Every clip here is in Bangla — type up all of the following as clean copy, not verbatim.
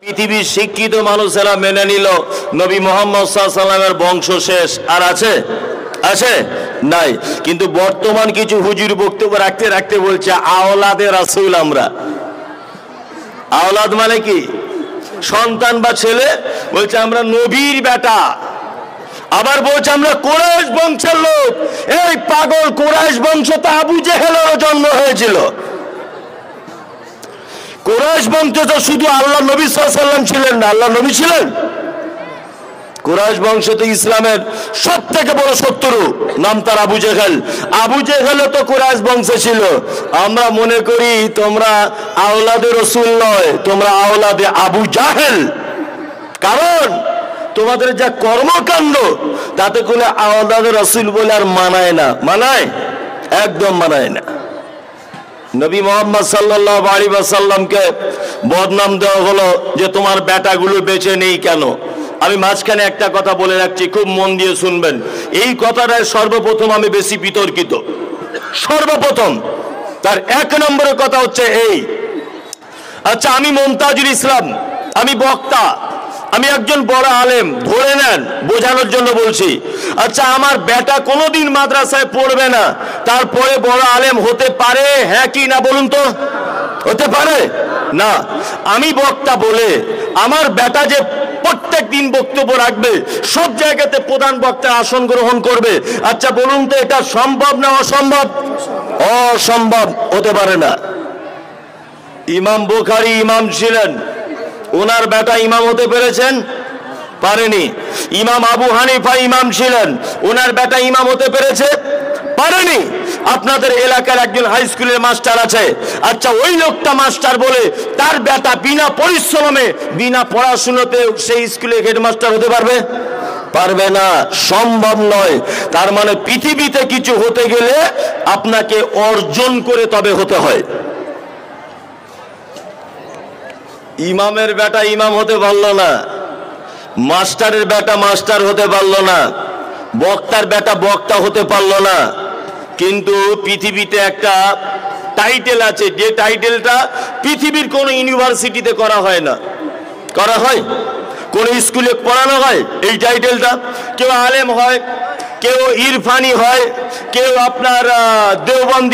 পৃথিবীর শিক্ষিত মানুষেরা মেনে নিল নবী মুহাম্মদ সাল্লাল্লাহু আলাইহি ওয়াসাল্লামের বংশ শেষ, আর আছে আছে নাই। কিন্তু বর্তমান কিছু হুজুর বক্তব্য রাখতে রাখতে বলছে আওলাদে রাসূল। আমরা আওলাদ মানে কি? সন্তান বা ছেলে। বলছে আমরা নবীর বেটা। আবার বলছে আমরা কুরাইশ বংশের লোক। এই পাগল, কুরাইশ বংশ তো আবু জেহেলের জন্ম হয়েছিল। কুরাইশ বংশে তো শুধু আল্লাহ নবী সাল্লাল্লাহু আলাইহি ওয়াসাল্লাম ছিলেন না, আল্লাহ নবী ছিলেন। কুরাইশ বংশে তো ইসলামের সব থেকে বড় শত্রু, নাম তার আবু জেহেল। আবু জেহেলও তো কুরাইশ বংশে ছিল। আমরা মনে করি তোমরা আওলাদে রাসূল নয়, তোমরা আওলাদে আবু জাহেল। কারণ তোমাদের যা কর্মকাণ্ড তাতে করে আওলাদে রাসূল বলে আর মানায় না। মানায়? একদম মানায় না। নবী মুহাম্মদ সাল্লাল্লাহু আলাইহি ওয়াসাল্লামকে বদনাম দেওয়া হলো যে তোমার বেটাগুলো বেঁচে নেই কেন। আমি মাঝখানে একটা কথা বলে রাখছি, খুব মন দিয়ে শুনবেন। এই কথাটায় সর্বপ্রথম আমি বেশি বিতর্কিত। সর্বপ্রথম তার এক নম্বরের কথা হচ্ছে এই, আচ্ছা আমি মুমতাজুল ইসলাম, আমি বক্তা, আমি একজন বড় আলেম, ধরে নেন বোঝানোর জন্য বলছি। আচ্ছা আমার বেটা কোনোদিন মাদ্রাসায় পড়বে না, তারপরে বড় আলেম হতে পারে? হ্যাঁ কি না বলুন তো? হতে পারে না। আমি বক্তা বলে আমার বেটা যে প্রত্যেক দিন বক্তব্য রাখবে, সব জায়গাতে প্রধান বক্তার আসন গ্রহণ করবে, আচ্ছা বলুন তো এটা সম্ভব না অসম্ভব? অসম্ভব, হতে পারে না। ইমাম বুখারী ইমাম ছিলেন, ওনার বেটা ইমাম হতে পেরেছেন? পারেনি। ইমাম আবু হানিফা ইমাম ছিলেন, ওনার বেটা ইমাম হতে পেরেছে? পারেনি। আপনাদের এলাকার একজন হাই স্কুলের মাস্টার আছে, আচ্ছা ওই লোকটা মাস্টার বলে তার বেটা বিনা পরিশ্রমে বিনা পড়াশোনাতে সেই স্কুলে হেডমাস্টার হতে পারবে? পারবে না, সম্ভব নয়। তার মানে পৃথিবীতে কিছু হতে গেলে আপনাকে অর্জন করে তবে হতে হয়। ইমামের বেটা ইমাম হতে পারলো না, মাস্টারের বেটা মাস্টার হতে পারলো না, বক্তার বেটা বক্তা হতে পারলো না। কিন্তু পৃথিবীতে একটা টাইটেল আছে, যে টাইটেলটা পৃথিবীর কোন ইউনিভার্সিটিতে করা হয় না। করা হয়? কোন স্কুলে পড়ানো হয় এই টাইটেলটা? কেউ আলেম হয়, কেউ ইরফানি হয়, কেউ আপনার দেওবন্দ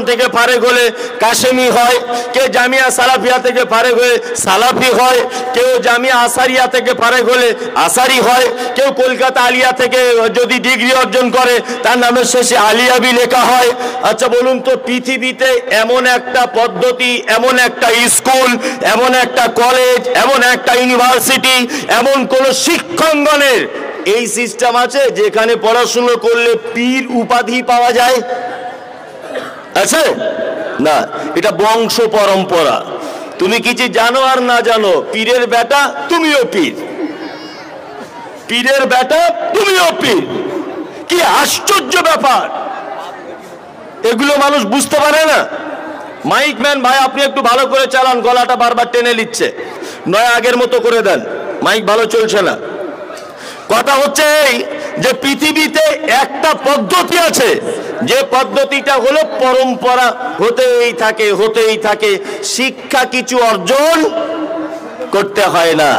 থেকে ফারেক হলে কাশেমি হয়, কেউ জামিয়া সালাফিয়া থেকে ফারেক হয়ে সালাফি হয়, কেউ জামিয়া আসারিয়া থেকে ফারেক হলে আসারি হয়, কেউ কলকাতা আলিয়া থেকে যদি ডিগ্রি অর্জন করে তার নামের শেষে আলিয়াবি লেখা হয়। আচ্ছা বলুন তো পৃথিবীতে এমন একটা পদ্ধতি, এমন একটা স্কুল, এমন একটা কলেজ, এমন একটা ইউনিভার্সিটি, এমন কোন শিক্ষাঙ্গনের এই সিস্টেম আছে যেখানে পড়াশোনা করলে পীর উপাধি পাওয়া যায়? আছে না। এটা বংশ পরম্পরা। তুমি কিছু জানো আর না জানো, পীরের বেটা তুমিও পীর, পীরের বেটা তুমিও পীর। কি আশ্চর্য ব্যাপার! এগুলো মানুষ বুঝতে পারে না। মাইক ম্যান ভাই আপনি একটু ভালো করে চালান, গলাটা বারবার টেনে নিচ্ছে, নয় আগের মতো করে দেন, মাইক ভালো চলছে না। কথা হচ্ছে এই যে পৃথিবীতে একটা পদ্ধতি আছে, যে পদ্ধতিটা হলো পরম্পরা, হতেই থাকে হতেই থাকে, শিক্ষা কিছু অর্জন করতে হয় না।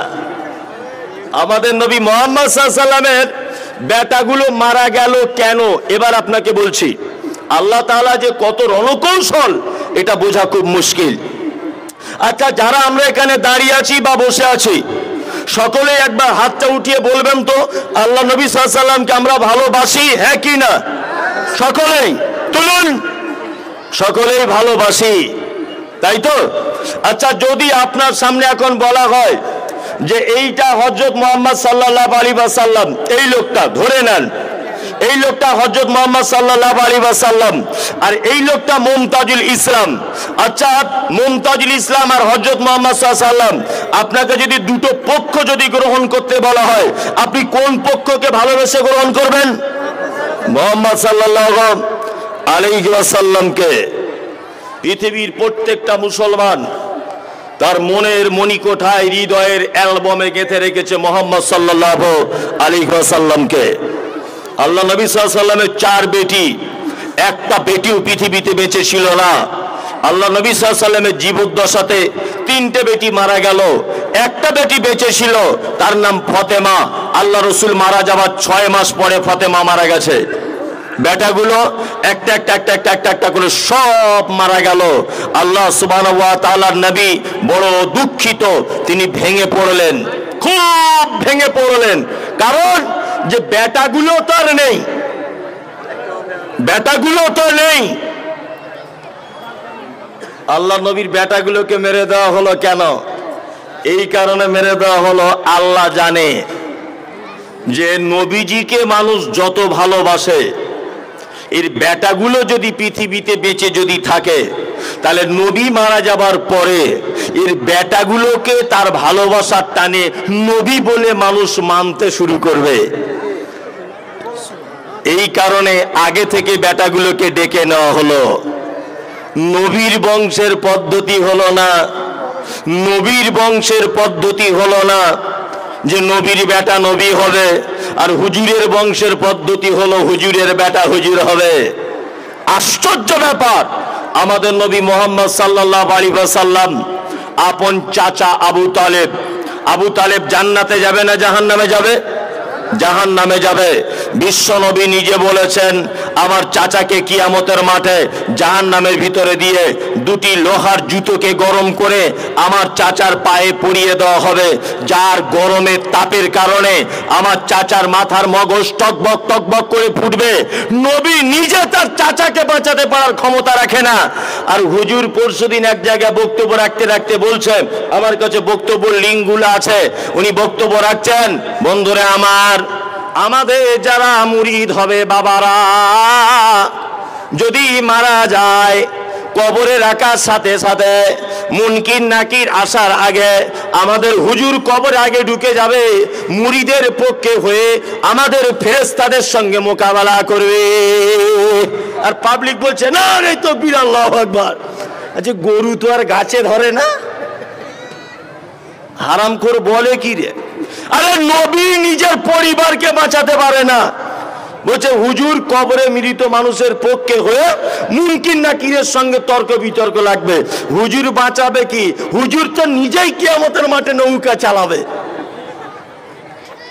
আমাদের নবী মুহাম্মদ সাল্লাল্লাহু আলাইহি ওয়াসাল্লামের বেটাগুলো মারা গেল কেন? এবার আপনাকে বলছি। আল্লাহ তাআলা যে কত রণকৌশল এটা বোঝা খুব মুশকিল। আচ্ছা যারা আমরা এখানে দাঁড়িয়ে আছি বা বসে আছি, সকলে একবার হাতটা উঠিয়ে বলবেন তো আল্লাহ নবী সাল্লাল্লাহু আলাইহি ওয়াসাল্লামকে আমরা ভালোবাসি? হ্যাঁ কি না? সকলেই তুলুন। সকলেই ভালোবাসি, তাই তো? আচ্ছা যদি আপনার সামনে এখন বলা হয় যে এইটা হযরত মুহাম্মদ সাল্লাল্লাহু আলাইহি ওয়াসাল্লাম, এই লোকটা ধরে নেন, এই লোকটা হযরত মুহাম্মদ সাল্লাল্লাহু আলাইহি ওয়াসাল্লাম, আর এই লোকটা মুমতাজুল ইসলাম। আচ্ছা মুমতাজুল ইসলাম আর হযরত মুহাম্মদ সাল্লাল্লাহু আলাইহি ওয়াসাল্লাম, আপনাকে যদি দুটো পক্ষ যদি গ্রহণ করতে বলা হয়, আপনি কোন পক্ষকে ভালোবেসে গ্রহণ করবেন? মুহাম্মদ সাল্লাল্লাহু আলাইহি ওয়াসাল্লামকে। পৃথিবীর প্রত্যেকটা মুসলমান তার মনের মণিকোঠায়, হৃদয়ের অ্যালবামে গেঁথে রেখেছে মুহাম্মদ সাল্লাল্লাহু আলাইহি ওয়াসাল্লামকে। আল্লাহ নবী সাল্লাল্লাহু আলাইহি ওয়াসাল্লামের 4 বেটি, একটা বেটিও পৃথিবীতে বেঁচে ছিল না। আল্লাহ নবী সাল্লাল্লাহু আলাইহি ওয়াসাল্লামের জীবদ্দশাতে তিনটে বেটি মারা গেল, একটা বেটি বেঁচে ছিল, তার নাম ফতেমা। আল্লাহ রসুল মারা যাবার 6 মাস পরে ফতেমা মারা গেছে। বেটাগুলো একটা একটা একটা একটা একটা একটা করে সব মারা গেল। আল্লাহ সুবহানাহু ওয়া তাআলার নবী বড় দুঃখিত, তিনি ভেঙে পড়লেন, খুব ভেঙে পড়লেন। কারণ যে বেটাগুলো তো আর নেই, বেটাগুলো তো নেই। আল্লাহ নবীর বেটাগুলোকে মেরে দেওয়া হলো কেন? এই কারণে মেরে দেওয়া হলো, আল্লাহ জানে যে নবীজিকে মানুষ যত ভালোবাসে, এর বেটাগুলো যদি পৃথিবীতে বেঁচে যদি থাকে, তাহলে নবী মারা যাবার পরে এর বেটাগুলোকে তার ভালোবাসার টানে নবী বলে মানুষ মানতে শুরু করবে। এই কারণে আগে থেকে বেটাগুলোকে ডেকে নেওয়া হলো। নবীর বংশের পদ্ধতি হলো না, নবীর বংশের পদ্ধতি হলো না যে নবীর বেটা নবী হবে, আর হুজুরের বংশের পদ্ধতি হলো হুজুরের বেটা হুজুর হবে। আশ্চর্য ব্যাপার, আমাদের নবী মুহাম্মদ সাল্লাল্লাহু আলাইহি ওয়াসাল্লাম আপন চাচা আবু তালেব, আবু তালেব জান্নাতে যাবে না জাহান্নামে যাবে? জাহান্নামে যাবে। বিশ্ব নবী নিজে বলেছেন, আমার চাচাকে কিয়ামতের মাঠে জাহান্নামের ভিতরে দিয়ে দুটি লোহার জুতোকে গরম করে আমার চাচার পায়ে পরিয়ে দেওয়া হবে, যার গরমের তাপের কারণে আমার চাচার মাথার মগজ টকবক টকবক করে ফুটবে। নবী নিজে তার চাচাকে বাঁচাতে পারার ক্ষমতা রাখে না। আর হুজুর পরশুদিন এক জায়গায় বক্তব্য রাখতে রাখতে বলছে, আমার কাছে বক্তব্য লিঙ্কগুলো আছে, উনি বক্তব্য রাখছেন, বন্ধুরা আমার, আমাদের যারা মুরিদ হবে বাবারা, যদি মারা যায় কবরে রাখার সাথে সাথে মুনকির নাকির আসার আগে আমাদের হুজুর কবরে আগে ঢুকে যাবে, মুরিদের পক্ষে হয়ে আমাদের ফেরেশতাদের সঙ্গে মোকাবেলা করবে। আর পাবলিক বলছে, না রে তো আল্লাহু আকবার। আচ্ছা, গরু তো আর গাছে ধরে না, হারামখোর বলে কি রে? আরে নবী নিজের পরিবারকে বাঁচাতে পারে না, বলছে হুজুর কবরে মৃত মানুষের পক্ষে হয়ে মুনকির নাকিরের সঙ্গে তর্ক বিতর্ক লাগবে। হুজুর বাঁচাবে কি? হুজুর তো নিজেই কিয়ামতের মাঠে নৌকা চালাবে,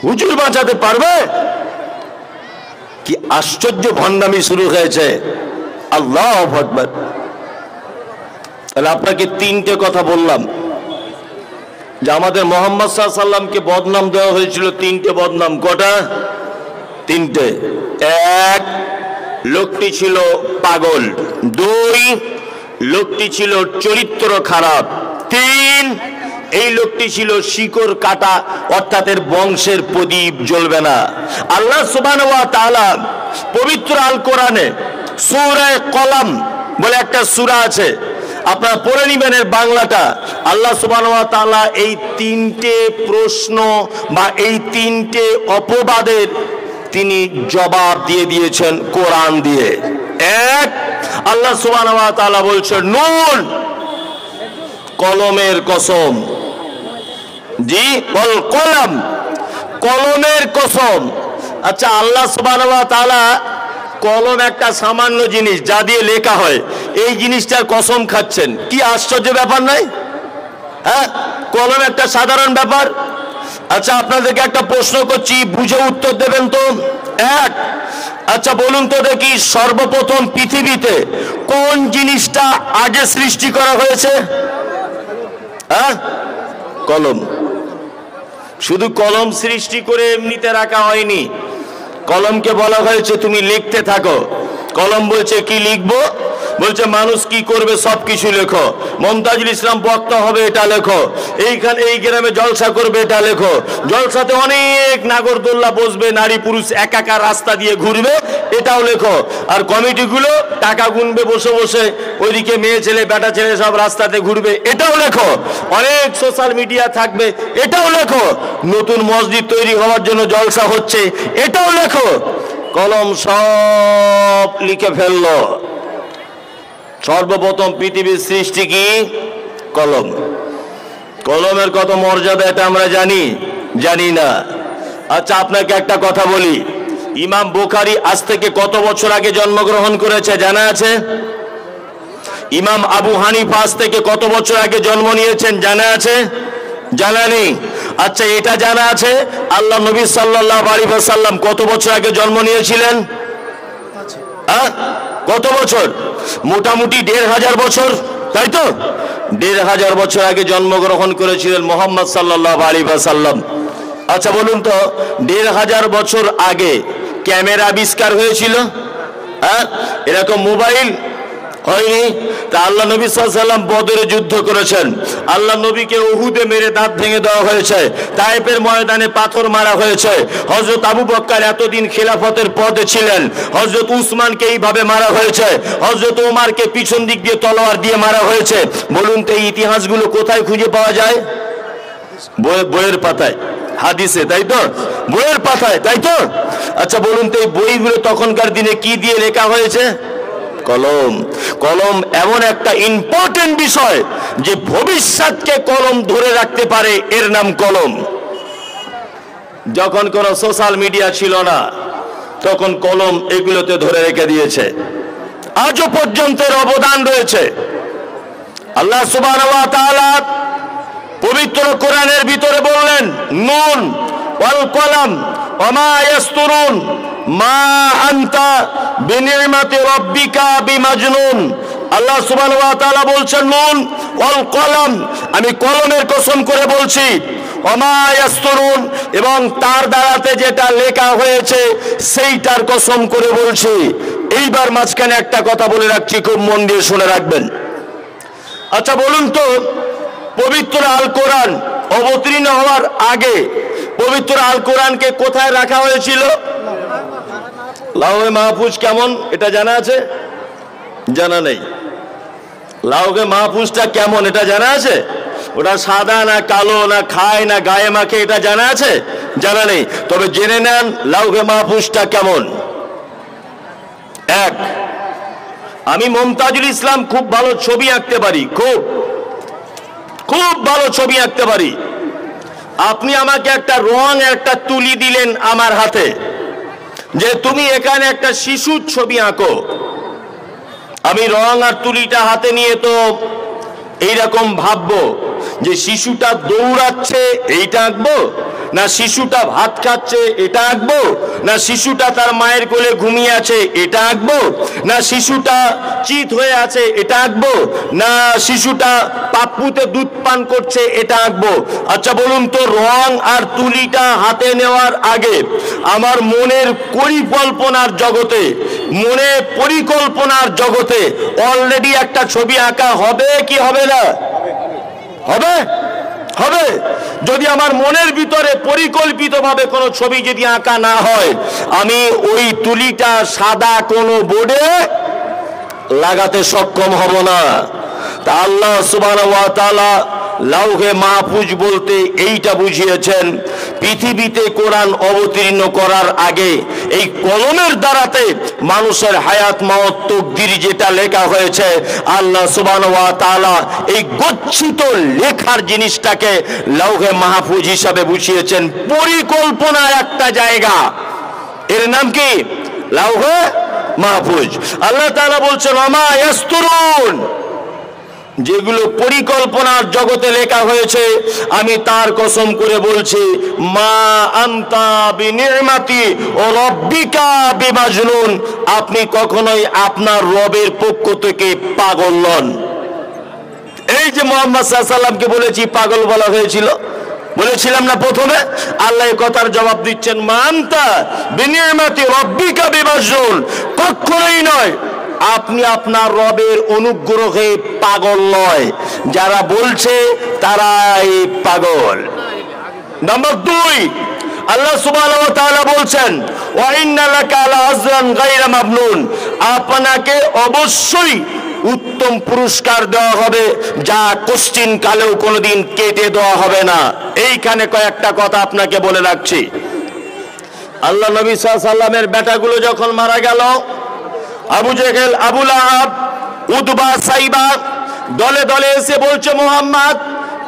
হুজুর বাঁচাতে পারবে? কি আশ্চর্য ভণ্ডামি শুরু হয়েছে। আল্লাহু আকবার। তাহলে আপনাকে তিনটে কথা বললাম যে আমাদের মুহাম্মদ সাল্লাল্লাহু আলাইহি সাল্লামকে বদনাম দেওয়া হয়েছিল, তিনটে বদনাম। কটা? তিনটে। এক, লোকটি ছিল পাগল। দুই, লোকটি ছিল চরিত্র খারাপ। তিন, এই লোকটি ছিল শিকড় কাটা, অর্থাৎ এর বংশের প্রদীপ জ্বলবে না। আল্লাহ সুবহানাহু ওয়া তাআলা পবিত্র আল কোরআনে সূরা কলম বলে একটা সূরা আছে, আপনারা পড়ে নিবেন এর বাংলাটা। আল্লাহ সুবহানাহু ওয়া তাআলা এই তিনটে প্রশ্ন বা এই তিনটে অপবাদের তিনি জবাব দিয়ে দিয়েছেন কোরআন দিয়ে। এক, আল্লাহ সুবহানাহু ওয়া তাআলা বলছেন, নুন, কলমের কসম। জি, ওয়াল কলম, কলমের কসম। আচ্ছা, আল্লাহ সুবহানাহু ওয়া তাআলা কলম একটা সামান্য জিনিস যা দিয়ে লেখা হয়, এই জিনিসটার কসম খাচ্ছেন, কি আশ্চর্য ব্যাপার নাই? হ্যাঁ, কলম একটা সাধারণ ব্যাপার। আচ্ছা, আপনাদেরকে একটা প্রশ্ন করছি, বুঝে উত্তর দেবেন তো। এক, আচ্ছা বলুন তো দেখি, সর্বপ্রথম পৃথিবীতে কোন জিনিসটা আগে সৃষ্টি করা হয়েছে? হ্যাঁ, কলম। শুধু কলম সৃষ্টি করে এমনিতে রাখা হয়নি, কলমকে বলা হয়েছে তুমি লিখতে থাকো। কলম বলছে কি লিখবো? বলছে মানুষ কি করবে সবকিছু লেখো, মমতাজুল ইসলাম বক্তা হবে এটা লেখো, এইখানে এই গ্রামে জলসা করবে এটা লেখো, জলসাতে অনেক নাগরদোল্লা বসবে, নারী পুরুষ একাকার রাস্তা দিয়ে ঘুরবে এটাও লেখো, আর কমিটিগুলো টাকা গুনবে বসে বসে, ওইদিকে মেয়ে ছেলে বেটা ছেলে সব রাস্তাতে ঘুরবে এটাও লেখো, অনেক সোশ্যাল মিডিয়া থাকবে এটাও লেখো, নতুন মসজিদ তৈরি হওয়ার জন্য জলসা হচ্ছে এটাও লেখো। কলম সব লিখে ফেললো। সর্বপ্রথম পৃথিবীর সৃষ্টি কি? কলম। কলমের কত মর্যাদা এটা আমরা জানি? জানি না। আচ্ছা, আপনাকে একটা কথা বলি, ইমাম বুখারী আজ থেকে কত বছর আগে জন্মগ্রহণ করেছে জানা আছে? ইমাম আবু হানিফা আজ থেকে কত বছর আগে জন্ম নিয়েছেন জানা আছে? জানা নেই। আচ্ছা, এটা জানা আছে আল্লাহ নবী সাল্লাল্লাহু আলাইহি ওয়াসাল্লাম কত বছর আগে জন্ম নিয়েছিলেন? কত বছর? মোটামুটি 1500 বছর, তাই তো? 1500 বছর আগে জন্মগ্রহণ করেছিলেন মুহাম্মদ সাল্লাল্লাহু আলাইহি ওয়াসাল্লাম। আচ্ছা বলুন তো, 1500 বছর আগে ক্যামেরা আবিষ্কার হয়েছিল? এরকম মোবাইল হয়নি। তা আল্লাহ নবী সাল্লাল্লাহু আলাইহি ওয়াসাল্লাম বদরে যুদ্ধ করেছেন, আল্লাহ নবীকে উহুদে মেরে দাঁত ভেঙে দেওয়া হয়েছে, তায়েফের ময়দানে পাথর মারা হয়েছে, হযরত আবু বকর এতদিন খেলাফতের পদে ছিলেন, হযরত উসমানকে এইভাবে মারা হয়েছে, হযরত ওমরকে পিছন দিক দিয়ে তলোয়ার দিয়ে মারা হয়েছে। বলুন তো এই ইতিহাসগুলো কোথায় খুঁজে পাওয়া যায়? বইয়ের পাতায়, হাদিসে, তাই তো? বইয়ের পাতায়, তাই তো? আচ্ছা বলুন তো এই বইগুলো তখনকার দিনে কি দিয়ে লেখা হয়েছে? কলম। কলম এমন একটা ইম্পর্টেন্ট বিষয় যে ভবিষ্যৎকে কলম ধরে রাখতে পারে, এর নাম কলম। যখন কোনো সোশ্যাল মিডিয়া ছিল না তখন কলম এগুলোতে ধরে রেখে দিয়েছে, আজও পর্যন্ত এর অবদান রয়েছে। আল্লাহ সুবহানাহু ওয়া তাআলা পবিত্র কোরআনের ভিতরে বললেন, নুন ওয়াল কলম ওয়া মা ইয়াসতুরুন মা আনতা বিনিমাতি রাব্বিকা বিমাজনুন। আল্লাহ সুবহানাহু ওয়া তাআলা বলছেন নুন ওয়াল কলম, আমি কলমের কসম করে বলছি, ওয়া মা ইয়াসতুরুন, এবং তার দ্বারাতে যেটা লেখা হয়েছে সেইটার কসম করে বলছি। এইবার মাঝখানে একটা কথা বলে রাখছি, খুব মন দিয়ে শুনে রাখবেন। আচ্ছা বলুন তো, পবিত্র আল কোরআন অবতীর্ণ হওয়ার আগে পবিত্র আল কোরআনকে কোথায় রাখা হয়েছিল? লাউহে মাহফুজ কেমন এটা জানা আছে? জানা নেই। লাউহে মাহফুজটা কেমন এটা জানা আছে? ওটা সাদা না কালো না খায় না গায়ে মাখে, এটা জানা আছে? জানা নেই। তবে জেনে নেন লাউহে মাহফুজটা কেমন। এক, আমি মুমতাজুল ইসলাম খুব ভালো ছবি আঁকতে পারি, খুব ভালো ছবি আঁকতে পারি। আপনি আমাকে একটা রং একটা তুলি দিলেন আমার হাতে, যে তুমি এখানে একটা শিশুর ছবি আঁকো। আমি রং আর তুলিটা হাতে নিয়ে তো এইরকম ভাববো যে শিশুটা দৌড়াচ্ছে এইটা আঁকবো, না শিশুটা ভাত খাচ্ছে এটা আঁকবো, না শিশুটা তার মায়ের কোলে ঘুমিয়ে আছে এটা আঁকবো, না শিশুটা চিত হয়ে আছে এটা আঁকবো, না শিশুটা পাপ্পুতে দুধ পান করছে এটা আঁকবো। আচ্ছা বলুন তো, রং আর তুলিটা হাতে নেওয়ার আগে আমার মনের পরিকল্পনার জগতে অলরেডি একটা ছবি আঁকা হবে কি হবে না? হবে, হবে। যদি আমার মনের ভিতরে পরিকল্পিতভাবে কোনো ছবি যদি আঁকা না হয়, আমি ওই তুলিটা সাদা কোনো বোর্ডে লাগাতে সক্ষম হব না। তা আল্লাহ সুবহানাহু ওয়া তাআলা লাউহে মাহফুজ বলতে এইটা বুঝিয়েছেন, পৃথিবীতে কোরআন অবতীর্ণ করার আগে এই কলমের দ্বারাতে মানুষের হায়াত মাওত তাকদীর যেটা লেখা হয়েছে, আল্লাহ সুবহানাহু ওয়া তাআলা এই গচ্ছিত লেখার জিনিসটাকে লাউহে মাহফুজ হিসাবে বুঝিয়েছেন। পরিকল্পনার একটা জায়গা, এর নাম কি? লাউহে মাহফুজ। আল্লাহ তাআলা বলছেন ওয়া মা ইয়াসতুরুন, যেগুলো পরিকল্পনার জগতে লেখা হয়েছে আমি তার কসম করে বলছি, মা আনতা বিনিমাতি রাব্বিকা বিমাজনুন, আপনি কখনোই আপনার রবের পক্ষ থেকে পাগল নন। এই যে মুহাম্মদ সাল্লাল্লাহু আলাইহি ওয়াসাল্লামকে বলেছি পাগল বলা হয়েছিল, বলেছিলাম না প্রথমে? আল্লাহ এই কথার জবাব দিচ্ছেন, মা আনতা বিনিমাতি রাব্বিকা বিমাজনুন, কখনোই নয়, আপনি আপনার রবের অনুগ্রহে পাগল নয়। যারা বলছে তারাই পাগল। নাম্বার 2, আল্লাহ সুবহানাহু ওয়া তাআলা বলছেন ওয়া ইন্না লাকা লাআজরান গায়রা মামনুন, আপনাকে অবশ্যই উত্তম পুরস্কার দেওয়া হবে যা কোশ্চিন কালেও কোনোদিন কেটে দেওয়া হবে না। এইখানে কয়েকটা কথা আপনাকে বলে রাখছি। আল্লাহ নবী সাল্লাল্লাহু আলাইহি ওয়াসাল্লামের বেটাগুলো যখন মারা গেল, আবু জেহেল, আবু লাহাব, উতবা, সাইবা দলে দলে এসে বলছে, মুহাম্মদ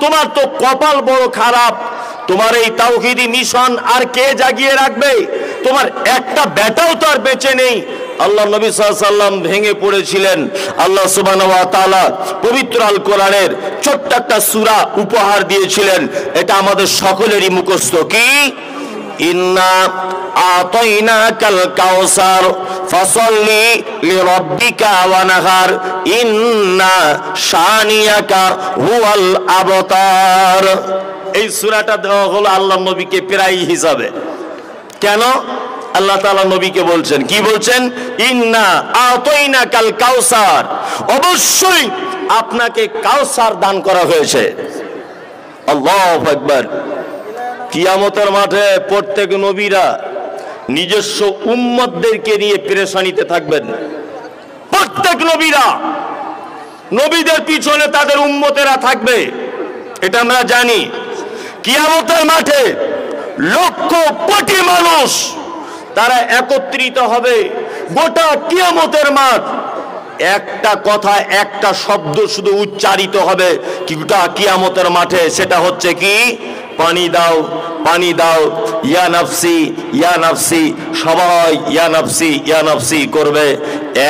তোমার তো কপাল বড় খারাপ, তোমার এই তাওহীদি মিশন আর কে জাগিয়ে রাখবে? তোমার একটা বেটাও তো আর বেঁচে নেই, আল্লাহ নবী সাল্লাল্লাহু আলাইহি ওয়াসাল্লাম ভেঙে পড়েছিলেন। আল্লাহ সুবহানাহু ওয়া তাআলা পবিত্র আল কোরআনের ছোট্ট একটা সূরা উপহার দিয়েছিলেন, এটা আমাদের সকলেরই মুখস্থ। কি? ইন্না আতাইনাকাল কাউসার ফাসাল্লি লিরাব্বিকা ওয়ানহার ইন্না শানিয়াকা হুয়াল আবতার। এই সূরাটা দেওয়া হলো আল্লাহ নবীকে প্রায় হিসাবে। কেন? আল্লাহ তাআলা নবীকে বলছেন, কি বলছেন? ইন্না আতাইনাকাল কাউসার, অবশ্যই আপনাকে কাউসার দান করা হয়েছে। আল্লাহু আকবার। কিয়ামতের মাঠে প্রত্যেক নবীরা নিজস্ব উম্মতদেরকে নিয়ে পেরেশানিতে থাকবেন। প্রত্যেক নবীরা, নবীদের পিছনে তাদের উম্মতেরা থাকবে, এটা আমরা জানি। কিয়ামতের মাঠে লক্ষ কোটি মানুষ তারা একত্রিত হবে, গোটা কিয়ামতের মাঠ একটা কথা, একটা শব্দ শুধু উচ্চারিত হবে গোটা কিয়ামতের মাঠে, সেটা হচ্ছে কি? পানি দাও, পানি দাও, ইয়া নাফসি, ইয়া নাফসি। সবাই ইয়া নাফসি, ইয়া নাফসি করবে।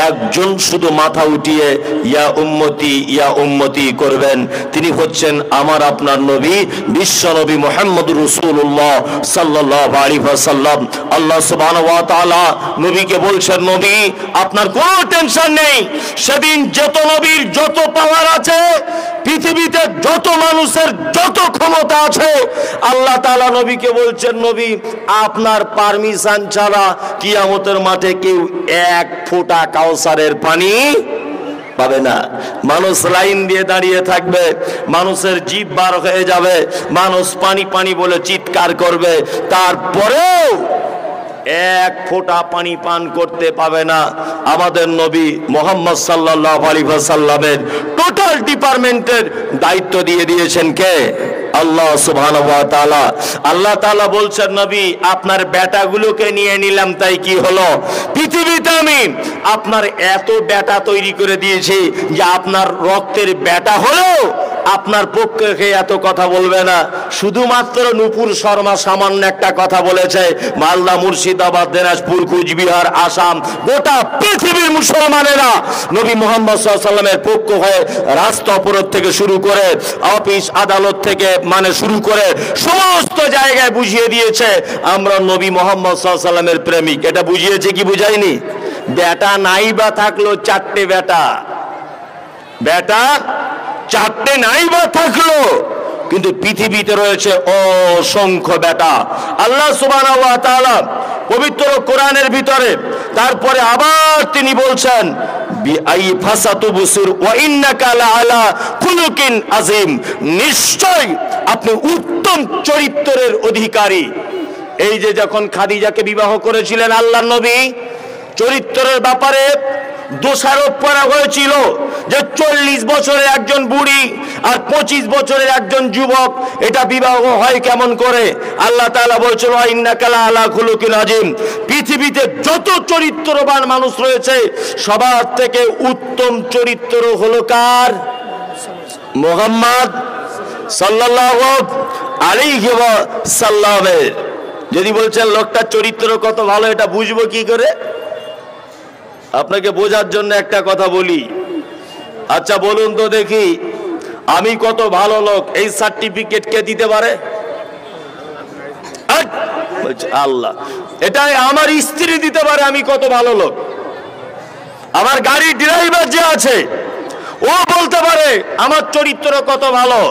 একজন শুধু মাথা উঠিয়ে ইয়া উম্মতি, ইয়া উম্মতি করবেন। তিনি হচ্ছেন আমার আপনার নবী, বিশ্ব নবী মুহাম্মদুর রাসূলুল্লাহ সাল্লাল্লাহু আলাইহি ওয়াসাল্লাম। আল্লাহ সুবহানাহু ওয়া তাআলা নবীকে বলছেন, নবী আপনার কোনো টেনশন নেই। সেদিন যত নবীর যত পাওয়ার আছে, পৃথিবীতে যত মানুষের যত ক্ষমতা আছে, আল্লাহ তাআলা নবীকে বলছেন, নবী আপনার পারমিশন ছাড়া কিয়ামতের মাঠে কেউ এক ফোঁটা কাউসারের পানি পাবে না। মানুষ লাইন দিয়ে দাঁড়িয়ে থাকবে, মানুষের জিভ বার হয়ে যাবে, মানুষ পানি পানি বলে চিৎকার করবে, তারপরেও এক ফোঁটা পানি পান করতে পাবে না। আমাদের নবী মুহাম্মদ সাল্লাল্লাহু আলাইহি ওয়াসাল্লামের টোটাল ডিপার্টমেন্টের দায়িত্ব দিয়ে দিয়েছেন কে? আল্লাহ সুবহানাহু ওয়া তাআলা। আল্লাহ তাআলা বলছেন, নবী আপনার বেটাগুলোকে নিয়ে নিলাম, তাই কি হলো? পৃথিবীতে আমি আপনার এত বেটা তৈরি করে দিয়েছি যে আপনার রক্তের বেটা হলেও আপনার পক্ষে এত কথা বলবে না। শুধুমাত্র নূপুর শর্মা সামান্য একটা কথা বলেছে। মালদা, মুর্শিদাবাদ, দিনাজপুর, কুচবিহার, আসাম, গোটা পৃথিবীর মুসলমানেরা নবী মুহাম্মদ সাল্লাল্লাহু আলাইহি ওয়াসাল্লামের পক্ষ হয়ে রাস্তা অবরোধ থেকে শুরু করে অফিস আদালত থেকে শুরু করে সমস্ত জায়গায় বুঝিয়ে দিয়েছে আমরা নবী মুহাম্মদ সাল্লাল্লাহু আলাইহি ওয়াসাল্লামের প্রেমিক। এটা বুঝিয়েছে কি বুঝায়নি? বেটা নাই বা থাকলো চারটে বেটা, বেটা চারটে নাই বা থাকলো, কিন্তু পৃথিবীতে রয়েছে অসংখ্য বেটা। আল্লাহ সুবহানাহু ওয়া তাআলা পবিত্র কোরআনের ভিতরে তারপরে আবার তিনি বলছেন, নিশ্চয় আপনি উত্তম চরিত্রের অধিকারী। এই যে যখন খাদিজাকে বিবাহ করেছিলেন আল্লাহর নবী, চরিত্রের ব্যাপারে দোষারোপ করা হয়েছিল যে 40 বছরের একজন বুড়ি আর 25 বছরের একজন যুবক, এটা বিবাহ হয় কেমন করে? আল্লাহ তাআলা বলছেন, ইন্নাকা আলা খুলুকিন আযীম। পৃথিবীতে যত চরিত্রবান মানুষ রয়েছে সবার থেকে উত্তম চরিত্র হলো কার? মুহাম্মদ সাল্লাল্লাহু আলাইহি ওয়াসাল্লামের। যদি বলছেন লোকটার চরিত্র কত ভালো, এটা বুঝবো কি করে? আপনাকে বোঝার জন্য একটা কথা বলি। আচ্ছা বলুন তো দেখি, আমি কত ভালো লোক এই সার্টিফিকেট কে দিতে পারে? আল্লাহ। এটাই আমার স্ত্রী দিতে পারে আমি কত ভালো লোক। আমার গাড়ির ড্রাইভার যে আছে ও বলতে পারে আমার চরিত্র কত ভালো।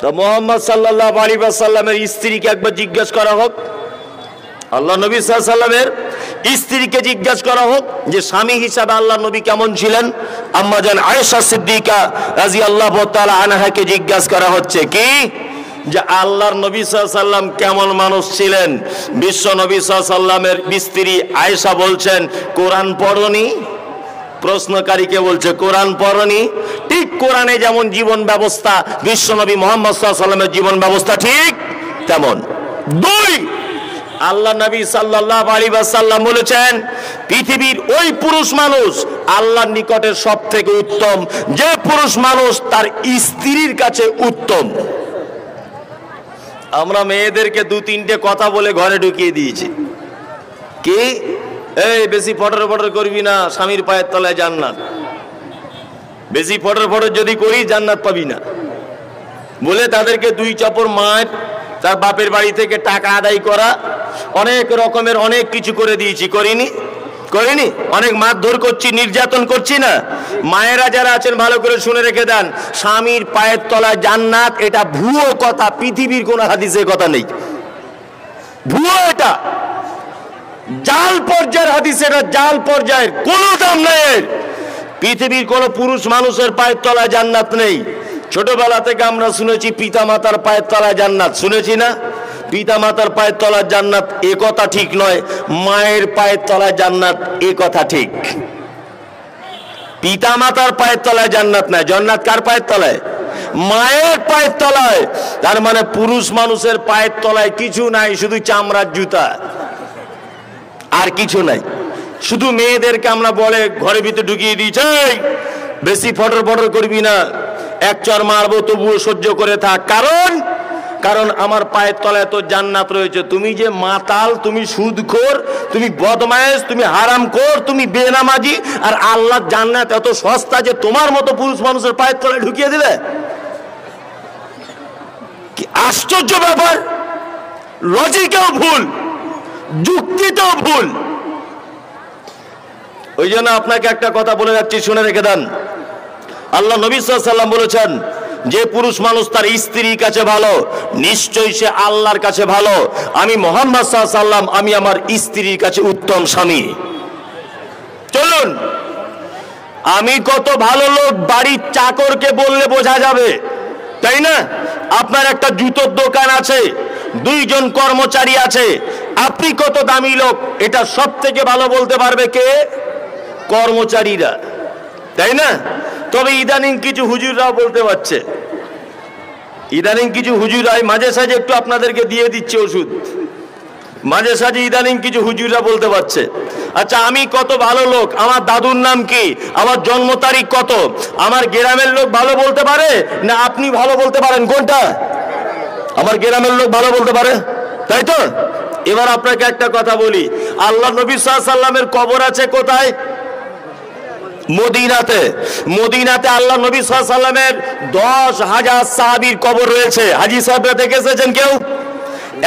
তো মুহাম্মদ সাল্লাল্লাহু আলাইহি ওয়াসাল্লামের স্ত্রীকে একবার জিজ্ঞেস করা হোক, আল্লাহ নবী সাল্লাল্লাহু আলাইহি ওয়াসাল্লামের স্ত্রীকে জিজ্ঞাসা করা হোক যে স্বামী হিসাবে আল্লাহ নবী কেমন ছিলেন। আম্মা জান আয়েশা সিদ্দিকা রাদিয়াল্লাহু তাআলা আনহাকে জিজ্ঞাসা করা হচ্ছে কি যে আল্লাহর নবী সাল্লাল্লাহু আলাইহি ওয়াসাল্লাম কেমন মানুষ ছিলেন। বিশ্ব নবী সাল্লাল্লাহু আলাইহি ওয়াসাল্লামের স্ত্রী আয়েশা বলছেন, কোরআন পড়নি? প্রশ্নকারীকে বলছে কোরআন পড়নি? ঠিক কোরআনে যেমন জীবন ব্যবস্থা, বিশ্ব নবী মুহাম্মদ সাল্লাল্লাহু আলাইহি ওয়াসাল্লামের জীবন ব্যবস্থা ঠিক তেমন। দুই, আল্লাহ নবী সাল্লাল্লাহু আলাইহি ওয়াসাল্লাম বলেছেন পৃথিবীর ওই পুরুষ মানুষ আল্লাহর নিকটে সবথেকে উত্তম যে পুরুষ মানুষ তার স্ত্রীর কাছে উত্তম। আমরা মেয়েদেরকে 2-3টে কথা বলে ঘরে ঢুকিয়ে দিয়েছি। কি এই বেশি ফটর ফটর করবি না, স্বামীর পায়ের তলায় জান্নাত। বেশি ফটর ফটর যদি করি জান্নাত পাবি না বলে তাদেরকে 2 চাপড় মার, তার বাপের বাড়ি থেকে টাকা আদায় করা, অনেক রকমের অনেক কিছু করে দিয়েছি, করিনি? অনেক মারধর করছি, নির্যাতন করছি না? মায়েরা যারা আছেন ভালো করে শুনে রেখে দেন, স্বামীর পায়ের তলায় জান্নাত এটা ভুয়ো কথা, পৃথিবীর কোন হাদিসে কথা নেই, ভুয়ো, এটা জাল পর্যায়ের হাদিস, এটা জাল পর্যায়ের, কোনো দাম নেই। পৃথিবীর কোন পুরুষ মানুষের পায়ের তলায় জান্নাত নেই। ছোটবেলা থেকে আমরা শুনেছি পিতা মাতার পায়ের তলায় জান্নাত, শুনেছি না? পিতা মাতার পায়ের তলায় জান্নাত এ কথা ঠিক নয়, মায়ের পায়ের তলায় জান্নাত এ কথা ঠিক। পিতা মাতার পায়ের তলায় জান্নাত নাই, জান্নাত কার পায়ের তলায়? মায়ের পায়ের তলায়। তার মানে পুরুষ মানুষের পায়ের তলায় কিছু নাই, শুধু চামড়ার জুতা, আর কিছু নাই। শুধু মেয়েদেরকে আমরা বলে ঘরের ভিতরে ঢুকিয়ে দিয়েছে, বেশি ফটর ফটর করবি না, 1 চড় মারবো তবুও সহ্য করে থাক, কারণ আমার পায়ের তলায় তো জান্নাত রয়েছে। তুমি যে মাতাল, তুমি সুদখোর, তুমি বদমায়েশ, তুমি হারামখোর, তুমি বেনামাজি, আর আল্লাহ জান্নাত এত সস্তা যে তোমার মতো পুরুষ মানুষের পায়ের তলায় ঢুকিয়ে দিবে? কি আশ্চর্য ব্যাপার! লজিকেও ভুল, যুক্তিতেও ভুল। ওই জন্য আপনাকে একটা কথা বলে যাচ্ছি, শুনে রেখে দেন। আল্লাহ নবী সাল্লাল্লাহু আলাইহি ওয়াসাল্লাম বলেছেন, যে পুরুষ মানুষ তার স্ত্রীর কাছে ভালো, নিশ্চয়ই সে আল্লাহর কাছে ভালো। আমি মুহাম্মদ সাল্লাল্লাহু আলাইহি ওয়াসাল্লাম, আমি আমার স্ত্রীর কাছে উত্তম স্বামী। চলুন, আমি কত ভালো লোক বাড়ির চাকরকে বললে বোঝা যাবে, তাই না? আপনার একটা জুতোর দোকান আছে, 2 জন কর্মচারী আছে, আপনি কত দামি লোক এটা সব থেকে ভালো বলতে পারবে কে? কর্মচারীরা, তাই না? তবে ইদানিং কিছু হুজুররাও বলতে পারছে, ইদানিং কিছু হুজুরাই মাঝে সাঝে একটু আপনাদেরকে দিয়ে দিচ্ছে ওষুধ, মাঝে সাঝে ইদানিং কিছু হুজুররা বলতে পারছে, আচ্ছা আমি কত ভালো লোক, আমার দাদুর নাম কি, আমার জন্ম তারিখ কত, আমার গ্রামের লোক ভালো বলতে পারে না আপনি ভালো বলতে পারেন? কোনটা? আমার গ্রামের লোক ভালো বলতে পারে, তাই তো? এবার আপনাকে একটা কথা বলি, আল্লাহ নবী সাল্লাল্লাহু আলাইহি ওয়াসাল্লামের কবর আছে কোথায়? মদিনাতে। মদিনাতে আল্লাহ নবী সাল্লাল্লাহু আলাইহি ওয়াসাল্লামের 10,000 সাহাবীর কবর রয়েছে। হাজী সাহেবরা দেখে এসেছেন কেউ?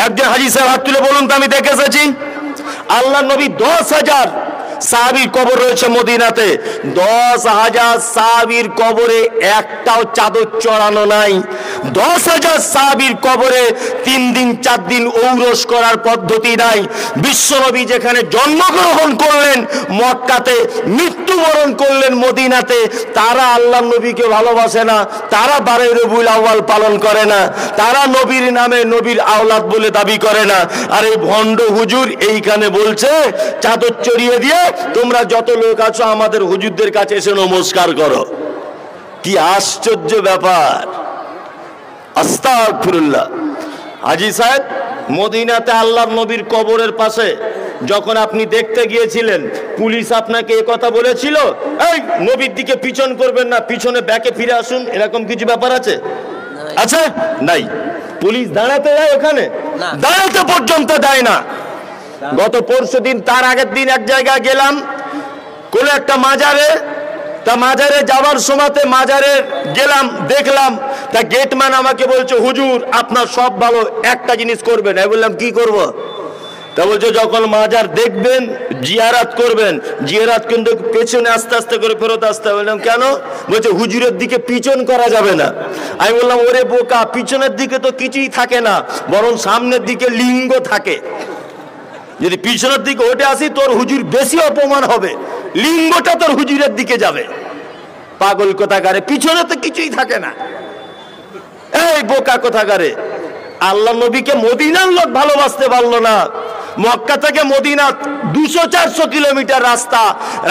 একজন হাজী সাহেব হাত তুলে বলুন তো, আমি দেখে এসেছি। আল্লাহ নবী 10,000 সাহাবীর কবর রয়েছে মদিনাতে। 10,000 সাহাবীর কবরে একটাও চাদর চড়ানো নাই। 10,000 সাহাবীর কবরে 3 দিন 4 দিন ঔরস করার পদ্ধতি নাই। বিশ্বনবী যেখানে জন্মগ্রহণ করলেন মক্কাতে, মৃত্যুবরণ করলেন মদিনাতে, তারা আল্লাহ নবীকে ভালোবাসে না, তারা 12 রবিউল আউয়াল পালন করে না, তারা নবীর নামে নবীর আওলাদ বলে দাবি করে না। আর এই ভণ্ড হুজুর এইখানে বলছে চাদর চড়িয়ে দিয়ে তোমরা যত লোক আছো আমাদের হুজুরদের কাছে এসে নমস্কার করো। কি আশ্চর্য ব্যাপার! আস্তাগফিরুল্লাহ। হাজী সাহেব, মদিনাতে আল্লাহর নবীর কবরের পাশে যখন আপনি দেখতে গিয়েছিলেন, পুলিশ আপনাকে এই কথা বলেছিল, এই নবীর দিকে পিছন করবেন না, পিছনে ব্যাকে ফিরে আসুন, এরকম কিছু ব্যাপার আছে? আচ্ছা, নাই। পুলিশ দাঁড়াতে দেয় ওখানে? দাঁড়াতে পর্যন্ত দেয় না। গত পরশুদিন, তার আগের দিন এক জায়গায় গেলাম, কোন একটা মাজারে, তা মাজারে যাওয়ার সময়তে মাজারে গেলাম, দেখলাম তা গেটম্যান আমাকে বলছে, হুজুর আপনার সব ভালো, একটা জিনিস করবেন। আমি বললাম কি করব? তা বলছে যখন মাজার দেখবেন জিয়ারাত করবেন, জিয়ারাত কিন্তু পেছনে আস্তে আস্তে করে ফেরত আসতে। বললাম কেন? বলছে হুজুরের দিকে পিছন করা যাবে না। আমি বললাম ওরে বোকা, পিছনের দিকে তো কিছুই থাকে না, বরং সামনের দিকে লিঙ্গ থাকে। যদি পিছনের দিকে ওঠে আসি তোর হুজুর বেশি অপমান হবে, লিঙ্গটা তোর হুজুরের দিকে যাবে। পাগল কোথাকারে, পিছনে তো কিছুই থাকে না। এই বোকা কোথাকারে! আল্লাহ নবীকে মদিনার লোক ভালোবাসতে পারলো না। মক্কা থেকে মদিনা 200-400 কিলোমিটার রাস্তা,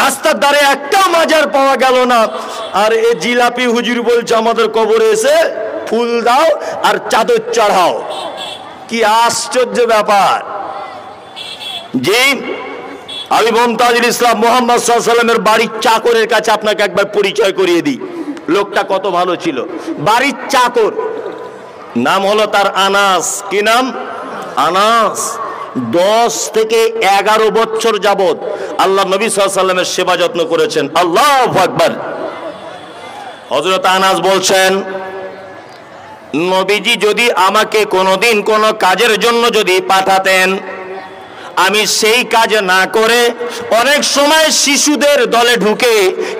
রাস্তার ধারে একটা মাজার পাওয়া গেল না। আর এ জিলাপি হুজুর বলছে আমাদের কবরে এসে ফুল দাও আর চাদর চড়াও। কি আশ্চর্য ব্যাপার! যে আমি মুমতাজুল ইসলাম মুহাম্মদ সাল্লাল্লাহু আলাইহি ওয়াসাল্লামের বাড়ির চাকরের কাছে আপনাকে একবার পরিচয় করিয়ে দিই। লোকটা কত ভালো ছিল। বাড়ির চাকর, নাম হলো তার আনাস। কি নাম? আনাস। 10 থেকে 11 বছর যাবত আল্লাহ নবী সাল্লাল্লাহু আলাইহি ওয়াসাল্লামের সেবা যত্ন করেছেন। আল্লাহু আকবার। হযরত আনাস বলছেন, নবীজি যদি আমাকে কোনোদিন কোনো কাজের জন্য যদি পাঠাতেন, আমি সেই কাজ না করে অনেক সময় শিশুদের দলে ঢুকে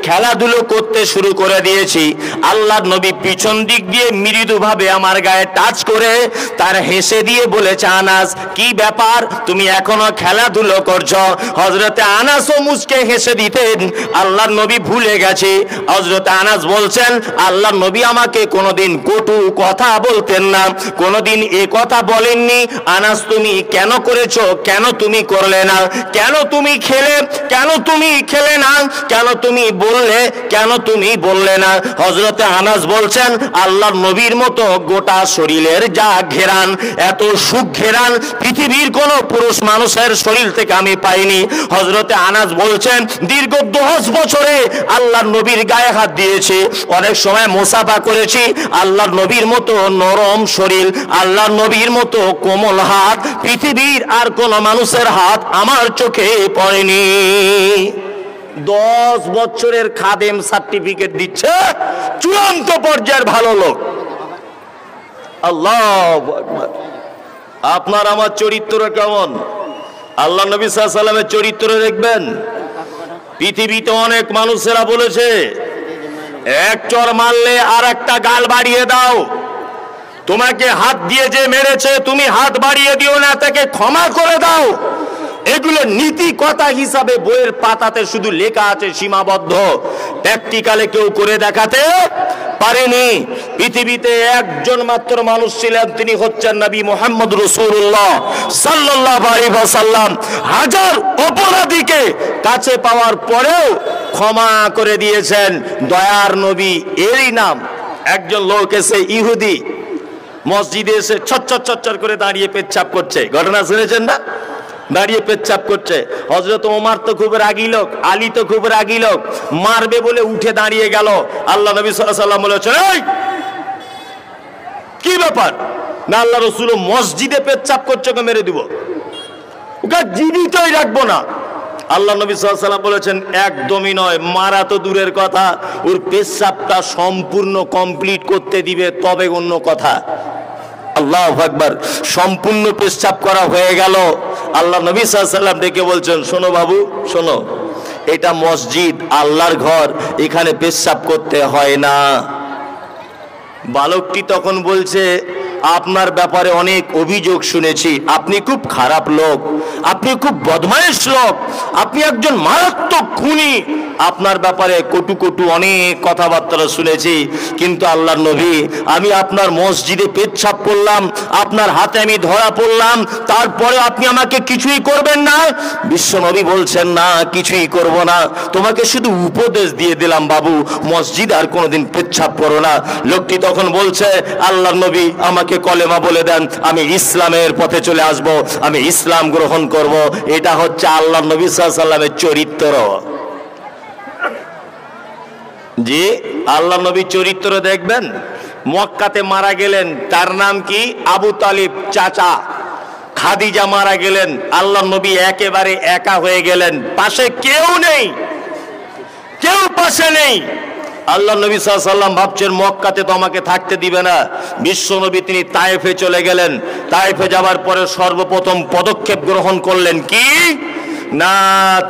খেলাধুলো করতে শুরু করে দিয়েছি। আল্লাহর নবী পিছন দিক দিয়ে মৃদুভাবে আমার গায়ে টাচ করে তার হেসে দিয়ে বলেছে, আনাস কি ব্যাপার, তুমি এখনো খেলাধুলো করছো? হযরতে আনাসও মুচকে হেসে দিতেন। আল্লাহর নবী ভুলে গেছে। হযরতে আনাস বলছেন, আল্লাহর নবী আমাকে কোনোদিন কটু কথা বলতেন না, কোনোদিন এ কথা বলেননি, আনাস তুমি কেন করেছো, কেন তুমি করলে না, কেন তুমি খেলে, কেন তুমি খেলে না, কেন তুমি বললে, কেন তুমি বললে না? হযরতে আনাস বলছেন, আল্লাহর নবীর মতো গোটা শরীরের যা ঘেরান, এত সুখ ঘেরান পৃথিবীর কোন পুরুষ মানুষের শরীর থেকে আমি পাইনি। হযরতে আনাস বলছেন, দীর্ঘ 10 বছরে আল্লাহর নবীর গায়ে হাত দিয়েছি, অনেক সময় মুসাফা করেছি। আল্লাহর নবীর মতো নরম শরীর, আল্লাহর নবীর মতো কোমল হাত পৃথিবীর আর কোন মানুষের হাত আমার চোখে পড়েনি। 10 বছরের খাদেম সার্টিফিকেট দিচ্ছে, চূড়ান্ত পর্যায়ের ভালো লোক। আল্লাহু আকবার। আপনার আমার চরিত্র কেমন? আল্লাহ নবী সাল্লাল্লাহু আলাইহি ওয়াসাল্লামের চরিত্র দেখবেন। পৃথিবীতে অনেক মানুষেরা বলেছে, এক চর মারলে আর একটা গাল বাড়িয়ে দাও, তোমাকে হাত দিয়ে যে মেরেছে তুমি হাত বাড়িয়ে দিও না, তাকে ক্ষমা করে দাও। এগুলো নীতি কথা হিসাবে বইয়ের পাতাতে শুধু লেখা আছে, সীমাবদ্ধ। প্র্যাকটিক্যালে কেউ করে দেখাতে পারেনি। পৃথিবীতে একজন মাত্র মানুষ ছিলেন, তিনি হচ্ছেন নবী মুহাম্মদ রাসূলুল্লাহ সাল্লাল্লাহু আলাইহি ওয়াসাল্লাম। হাজার অপরাধীকে কাছে পাওয়ার পরেও ক্ষমা করে দিয়েছেন দয়ার নবী। এরই নাম। একজন লোক এসে, ইহুদি, মসজিদে এসে ছচ্ছর করে দাঁড়িয়ে পেচ্ছাপ করছে, ঘটনা শুনেছেন না? দাঁড়িয়ে পেচ্ছাপ করছে। হযরত ওমর তো খুব রাগী লোক, আলী তো খুব রাগী লোক, মারবে বলে উঠে দাঁড়িয়ে গেল। আল্লাহ নবী সাল্লাল্লাহু আলাইহি ওয়াসাল্লাম বলেছেন, এই কি ব্যাপার? না, আল্লাহ রাসূল মসজিদে পেচ্ছাপ করছে, ওকে মেরে দিব, ওকে জীবিতই রাখবো না। আল্লাহ নবী সাল্লাল্লাহু আলাইহি ওয়াসাল্লাম বলেছেন, একদমই নয়, মারা তো দূরের কথা, ওর পেচ্ছাপটা সম্পূর্ণ কমপ্লিট করতে দিবে তবে অন্য কথা। আল্লাহু আকবার। সম্পূর্ণ পেচ্ছাপ করা হয়ে গেল। আল্লাহ নবী সাল্লাল্লাহু আলাইহি ওয়াসাল্লাম ডেকে বলছেন, শোনো বাবু, শোনো, এটা মসজিদ, আল্লাহর ঘর, এখানে পেচ্ছাপ করতে হয় না। বালকটি তখন বলছে, আপনার ব্যাপারে অনেক অভিযোগ শুনেছি, আপনি খুব খারাপ লোক, আপনি খুব বদমাইশ লোক, আপনি একজন মারাত্মক খুনি, আপনার ব্যাপারে কটু কটু অনেক কথাবার্তা শুনেছি। কিন্তু আল্লাহর নবী, আমি আপনার মসজিদে পেচ্ছাপ করলাম, আপনার হাতে আমি ধরা পড়লাম, তারপরে আপনি আমাকে কিছুই করবেন না? বিশ্ব নবী বলছেন, না, কিছুই করব না, তোমাকে শুধু উপদেশ দিয়ে দিলাম বাবু, মসজিদ আর কোনোদিন পেচ্ছাপ করো না। লোকটি তখন বলছে, আল্লাহর নবী আমাকে কলেমা বলে দেন, আমি ইসলামের পথে চলে আসব, আমি ইসলাম গ্রহণ করব। এটা হচ্ছে আল্লাহর নবী সাল্লাল্লাহু আলাইহি ওয়াসাল্লামের চরিত্র। জি, আল্লাহ নবী চরিত্র দেখবেন। মক্কাতে মারা গেলেন, তার নাম কি? আবু তালিব চাচা। খাদিজা মারা গেলেন, আল্লাহ নবী একেবারে একা হয়ে গেলেন, পাশে কেউ নেই, কেউ পাশে নেই। আল্লাহ নবী সাল্লাল্লাহু আলাইহি ওয়াসাল্লাম ভাবছেন, মক্কাতে তো আমাকে থাকতে দিবে না। বিশ্ব নবী তিনি তায়েফে চলে গেলেন। তায়েফে যাওয়ার পরে সর্বপ্রথম পদক্ষেপ গ্রহণ করলেন কি না,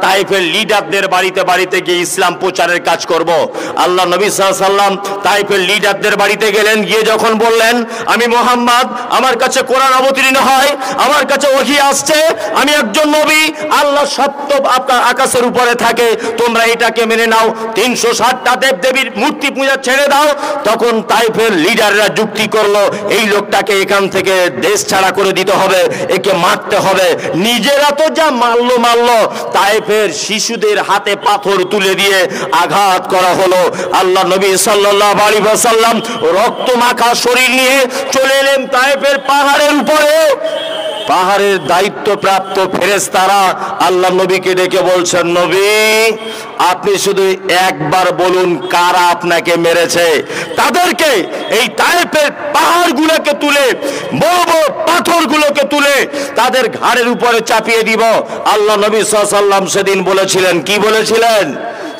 তাইফের লিডারদের বাড়িতে বাড়িতে গিয়ে ইসলাম প্রচারের কাজ করব। আল্লাহ নবী সাল্লাল্লাহু আলাইহি ওয়াসাল্লাম তাইফের লিডারদের বাড়িতে গেলেন, গিয়ে যখন বললেন, আমি মুহাম্মদ, আমার কাছে কোরআন অবতীর্ণ হয়, আমার কাছে ওহী আসছে, আমি একজন নবী, আল্লাহ সত্য আকাশের উপরে থাকে, তোমরা এটাকে মেনে নাও, 360টা দেবদেবীর মূর্তি পূজা ছেড়ে দাও। তখন তাইফের লিডাররা যুক্তি করলো, এই লোকটাকে এখান থেকে দেশ ছাড়া করে দিতে হবে, একে মারতে হবে। নিজেরা তো যা মারলো, তায়েফের শিশুদের হাতে পাথর তুলে দিয়ে আঘাত করা হলো। আল্লাহ নবী সাল্লাল্লাহু আলাইহি ওয়াসাল্লাম রক্ত মাখা শরীর নিয়ে চলে এলেন তায়েফের পাহাড়ের উপরে। পাহাড়ের দায়িত্বপ্রাপ্ত ফেরেশতারা আল্লাহ নবীকে ডেকে বলছেন, নবী আপনি শুধু একবার বলুন কারা আপনাকে মেরেছে। তাদেরকে এই তায়েফের পাহাড়গুলোকে তুলে, বড় বড় পাথরগুলোকে তুলে করে তাদের ঘাড়ের উপরে চাপিয়ে দিব। আল্লাহ নবী সাল্লাল্লাহু আলাইহি ওয়াসাল্লাম সেদিন বলেছিলেন, কি বলেছিলেন?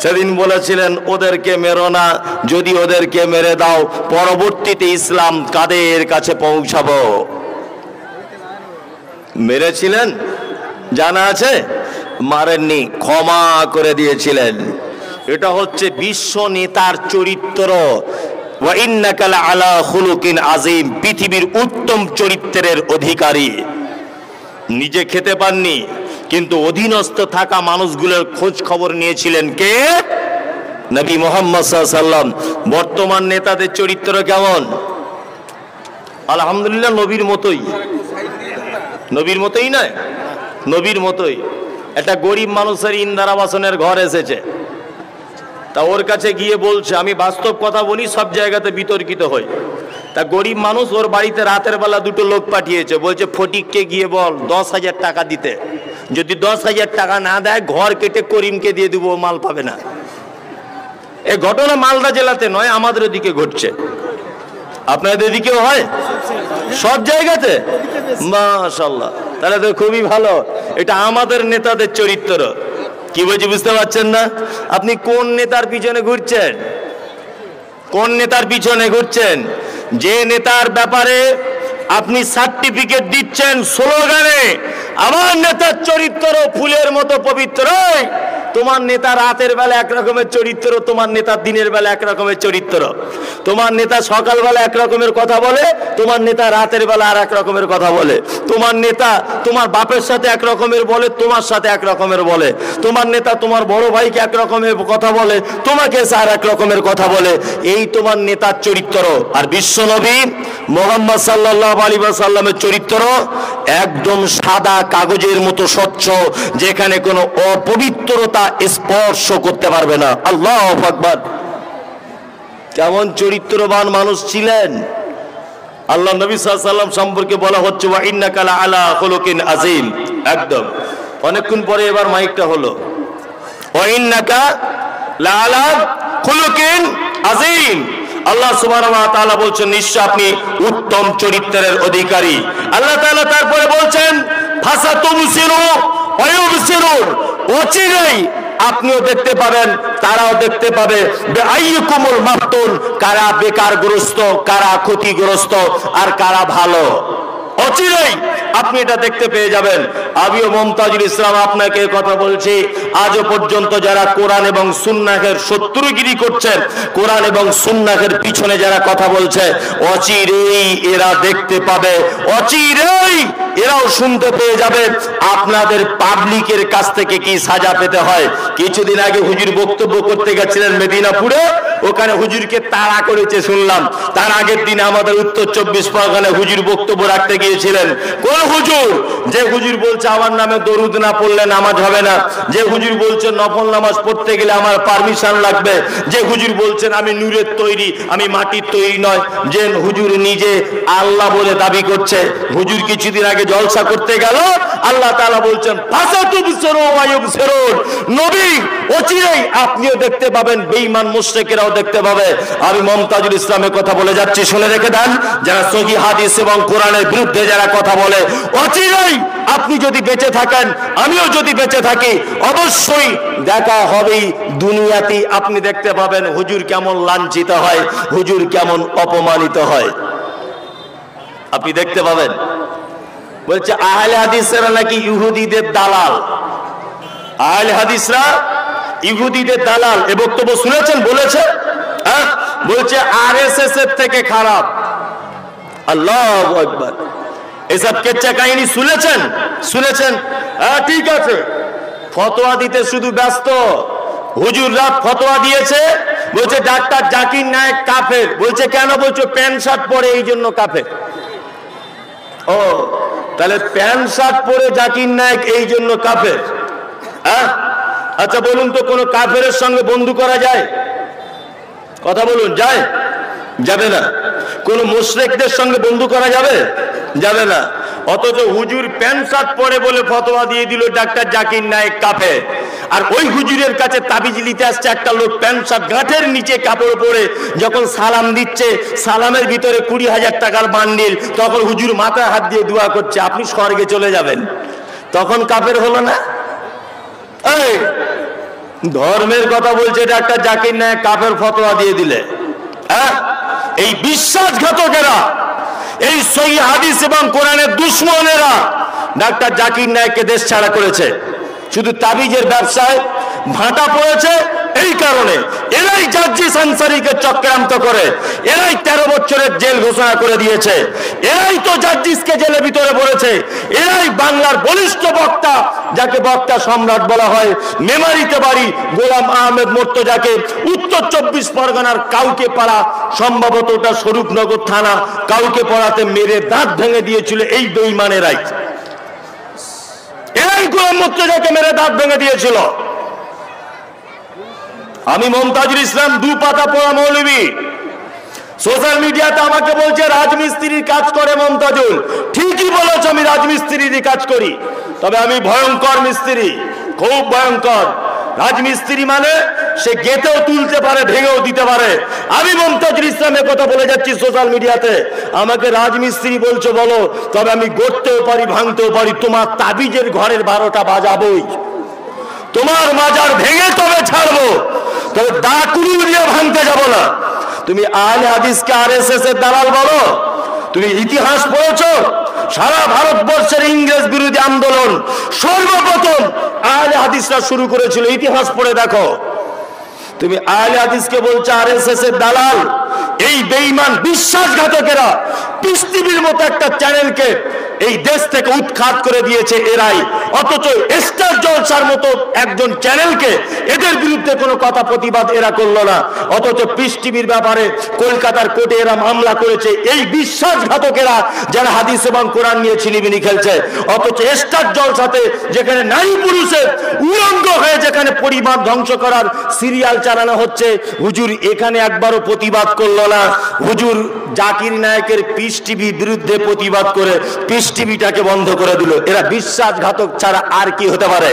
সেদিন বলেছিলেন, ওদেরকে মেরো না, যদি ওদেরকে মেরে দাও পরবর্তীতে ইসলাম কাদের কাছে পৌঁছাবো। মেরেছিলেন, জানা আছে? মারেননি, ক্ষমা করে দিয়েছিলেন। এটা হচ্ছে বিশ্ব নেতার চরিত্র। ওয়া ইন্নাকা লাআলা খুলুকিন আযীম, পৃথিবীর উত্তম চরিত্রের অধিকারী। নিজে খেতে পাননি, কিন্তু অধীনস্থ থাকা মানুষগুলোর খোঁজ খবর নিয়েছিলেন কে? নবী মুহাম্মদ সাল্লাল্লাহু আলাইহি ওয়াসাল্লাম। বর্তমান নেতাদের চরিত্র কেমন? আলহামদুলিল্লাহ নবীর মতোই। নবীর মতোই নয়, নবীর মতোই। একটা গরিব মানুষের ইন্দিরা আবাসনের ঘর এসেছে, তা ওর কাছে গিয়ে বলছে, আমি বাস্তব কথা বলি, সব জায়গাতে বিতর্কিত হই। তা গরিব মানুষ, ওর বাড়িতে রাতের বেলা দুটো লোক পাঠিয়েছে, বলছে ফটিককে গিয়ে বল 10,000 টাকা দিতে, যদি 10,000 টাকা না দেয় ঘর কেটে করিমকে দিয়ে দেবো, মাল পাবে না। এই ঘটনা মালদা জেলাতে নয়, আমাদের ওদিকে ঘটছে। আপনাদের দিকেও হয়? সব জায়গাতে? মাশাআল্লাহ, তাহলে তো খুবই ভালো। এটা আমাদের নেতাদের চরিত্র। কি বলছি বুঝতে পারছেন না? আপনি কোন নেতার পিছনে ঘুরছেন? কোন নেতার পিছনে ঘুরছেন? যে নেতার ব্যাপারে আপনি সার্টিফিকেট দিচ্ছেন স্লোগানে, আমার নেতার চরিত্র ফুলের মতো পবিত্র, তোমার নেতা রাতের বেলা এক রকমের চরিত্র, তোমার নেতা দিনের বেলা এক রকমের চরিত্র। তোমার নেতা সকালবেলা এক রকমের কথা বলে, তোমার নেতা রাতের বেলা আর এক রকমের কথা বলে। তোমার নেতা তোমার বাপের সাথে এক রকমের বলে, তোমার সাথে এক রকমের বলে। তোমার নেতা তোমার বড় ভাইকে এক রকমের কথা বলে, তোমাকে আর এক রকমের কথা বলে। এই তোমার নেতার চরিত্র। আর বিশ্বনবী মুহাম্মদ সাল্লাল্লাহু আলাইহি ওয়াসাল্লামের চরিত্র একদম সাদা কাগজের মতো স্বচ্ছ, যেখানে কোনো অপবিত্রতা স্পর্শ করতে পারবে না। আল্লাহু আকবার। কেমন চরিত্রবান মানুষ ছিলেন! আল্লাহ নবী সাল্লাল্লাহু আলাইহি ওয়াসাল্লাম সম্পর্কে বলা হচ্ছে, ওয়া ইন্নাকা লাআলা খুলুকিন আযীম। একদম অনেকক্ষণ পরে এবার মাইকটা হলো, ওয়া ইন্নাকা লাআলা খুলুকিন আযীম। আল্লাহ সুবহানাহু ওয়া তাআলা বলছেন, নিশ্চয় আপনি উত্তম চরিত্রের অধিকারী। আল্লাহ তাআলা তারপরে বলছেন, ফাসাতুবসিরু ওয়া ইউবসিরুন, অচিরেই আপনিও দেখতে পাবেন, তারাও দেখতে পাবে। বেআইয়ুকুমুল মাফতুন, কারা বেকারগ্রস্ত, কারা ক্ষতিগ্রস্ত, আর কারা ভালো। অচিরেই আপনি এটা দেখতে পেয়ে যাবেন। আমিও মুমতাজুল ইসলাম আপনাকে কথা বলছি, আজও পর্যন্ত যারা কোরআন এবং সুন্নাহের শত্রুগিরি করছেন, কোরআন এবং সুন্নাহের পিছনে যারা কথা বলছে, অচিরেই এরা দেখতে পাবে, অচিরেই এরাও শুনতে পেয়ে যাবে আপনাদের পাবলিকের কাছ থেকে কি সাজা পেতে হয়। কিছুদিন আগে হুজুর বক্তব্য করতে গেছিলেন মেদিনীপুরে, ওখানে হুজুরকে তাড়া করেছে শুনলাম। তার আগের দিনে আমাদের উত্তর 24 পরগনায় হুজুর বক্তব্য রাখতে গিয়েছিলেন। কোন হুজুর? যে হুজুর বলছে আমার নামে দরুদ না পড়লে নামাজ হবে না, যে হুজুর বলছে নফল নামাজ পড়তে গেলে আমার পারমিশন লাগবে, যে হুজুর বলছেন আমি নূরের তৈরি, আমি মাটির তৈরি নয়, যে হুজুর নিজে আল্লাহ বলে দাবি করছে। হুজুর কিছুদিন আগে জলসা করতে গেল, আল্লাহ তাআলা বলছেন, ফাসাতুবসিরু ওয়া ইউবসিরুন, নবী অচিরেই আপনিও দেখতে পাবেন, বেঈমান মুশরিকেরাও দেখতে পাবে। আমি মুমতাজুল ইসলামের কথা বলে যাচ্ছি, শুনে রেখে দেন। যারা সহিহ হাদিস এবং কোরআনের বিরুদ্ধে যারা কথা বলে, অচিরেই আপনি যদি বেঁচে থাকেন, আমিও যদি বেঁচে থাকি, অবশ্যই দেখা হবেই দুনিয়াতে। আপনি দেখতে পাবেন হুজুর কেমন লাঞ্ছিত হয়, হুজুর কেমন অপমানিত হয়, আপনি দেখতে পাবেন। বলছে আহলে হাদিসরা নাকি ইহুদিদের দালাল। আহলে হাদিসরা ইহুদিদের দালাল, এ বক্তব্য শুনেছেন? বলেছে, হ্যাঁ, বলছে আরএসএস এর থেকে খারাপ। আল্লাহু আকবার। এসব কেচ্চা কাহিনী শুনেছেন? শুনেছেন? হ্যাঁ, ঠিক আছে। ফতোয়া দিতে শুধু ব্যস্ত। হুজুররা ফতোয়া দিয়েছে, বলছে ডাক্তার জাকির নায়েক কাফের। বলছে কেন? বলছে প্যান্ট শার্ট পরে এই জন্য কাফের। ও, তাহলে প্যান্ট শার্ট পরে জাকির নায়েক এই জন্য কাফের? হ্যাঁ, আচ্ছা বলুন তো, কোন কাফেরের সঙ্গে বন্ধু করা যায়? কথা বলুন, যায়? যাবে না। কোন মুশরিকদের সঙ্গে বন্ধু করা যাবে? যাবে না। অথচ হুজুর প্যান্ট শার্ট পরে বলে ফতোয়া দিয়ে দিল ডাক্তার জাকির নায়েক কাফের। আর ওই হুজুরের কাছে তাবিজ নিতে আসছে একটা লোক প্যান্ট শার্ট গাঁটের নিচে কাপড় পরে, যখন সালাম দিচ্ছে সালামের ভিতরে 20,000 টাকার বান্ডিল, তখন হুজুর মাথায় হাত দিয়ে দোয়া করছে আপনি স্বর্গে চলে যাবেন। তখন কাফের হলো না? এই ধর্মের কথা বলছে ডাক্তার জাকির নায়েক কাফের ফতোয়া দিয়ে দিলে। হ্যাঁ, এই বিশ্বাসঘাতকেরা, এই সহিহ হাদিস এবং কোরআনের দুশমনেরা ডাক্তার জাকির নায়েককে দেশ ছাড়া করেছে। শুধু তাবিজের ব্যবসায় ভাটা পড়েছে এই কারণে। এরাই জার্জিস আনসারীকে চক্রান্ত করে, এরাই 13 বছরের জেল ঘোষণা করে দিয়েছে, এরাই তো জার্জিসকে জেলের ভিতরে পড়েছে, এরাই বাংলার বলিষ্ঠ বক্তা, যাকে বক্তা সম্রাট বলা হয়, মেমারিতে বাড়ি, গোলাম আহমেদ মোর্তজাকে উত্তর 24 পরগনার কাউকে পাড়া, সম্ভবত ওটা স্বরূপনগর থানা, কাউকে পড়াতে মেরে দাঁত ভেঙে দিয়েছিল এই বেঈমানেরাই। এরাই গোলাম মোর্তজাকে মেরে দাঁত ভেঙে দিয়েছিল। আমি মমতাজুল ইসলাম 2 পাতা পড়া মৌলবী, সোশ্যাল মিডিয়াতে আমাকে বলছে রাজমিস্ত্রির কাজ করে মমতাজুল। ঠিকই বলেছ, আমি রাজমিস্ত্রিরই কাজ করি, তবে আমি ভয়ঙ্কর মিস্ত্রি, খুব ভয়ঙ্কর। রাজমিস্ত্রি মানে সে গেতেও তুলতে পারে, ভেঙেও দিতে পারে। আমি মমতাজুল ইসলামের কথা বলে যাচ্ছি সোশ্যাল মিডিয়াতে, আমাকে রাজমিস্ত্রি বলছো বলো, তবে আমি গড়তেও পারি, ভাঙতেও পারি। তোমার তাবিজের ঘরের 12টা বাজাবই, তোমার মাজার ভেঙে তবে ছাড়বো, তবে দাকুড়ি দিয়ে ভাঙতে যাব না। তুমি আহলে হাদিসকে আরএসএস এর দালাল বলো? তুমি ইতিহাস পড়েছো? সারা ভারতবর্ষের ইংরেজ বিরোধী আন্দোলন সর্বপ্রথম আহলে হাদিসরা শুরু করেছিল, ইতিহাস পড়ে দেখো। তুমি আহলে হাদিসকে বলছো আরএসএস এর দালাল? এই বেঈমান বিশ্বাসঘাতকেরা পিস টিভির মতো একটা চ্যানেলকে এই দেশ থেকে উৎখাত করে দিয়েছে এরাই, অথচ স্টার জলসার মতো একজন চ্যানেলকে এদের বিরুদ্ধে কোনো কথা প্রতিবাদ এরা করলো না। অথচ পিস টিভির ব্যাপারে কলকাতার কোর্টে এরা মামলা করেছে, এই বিশ্বাসঘাতকেরা যারা হাদিস এবং কোরআন নিয়ে ছিনিমিনি খেলছে। অথচ স্টার জলসাতে যেখানে নারী পুরুষের উলঙ্গ হয়ে যেখানে পরিবার ধ্বংস করার সিরিয়াল চালানো হচ্ছে, হুজুর এখানে একবারও প্রতিবাদ করলো না। হুজুর জাকির নায়েকের পিস টিভি বিরুদ্ধে প্রতিবাদ করে পিস টিভিটাকে বন্ধ করে দিল। এরা বিশ্বাসঘাতক ছাড়া আর কি হতে পারে?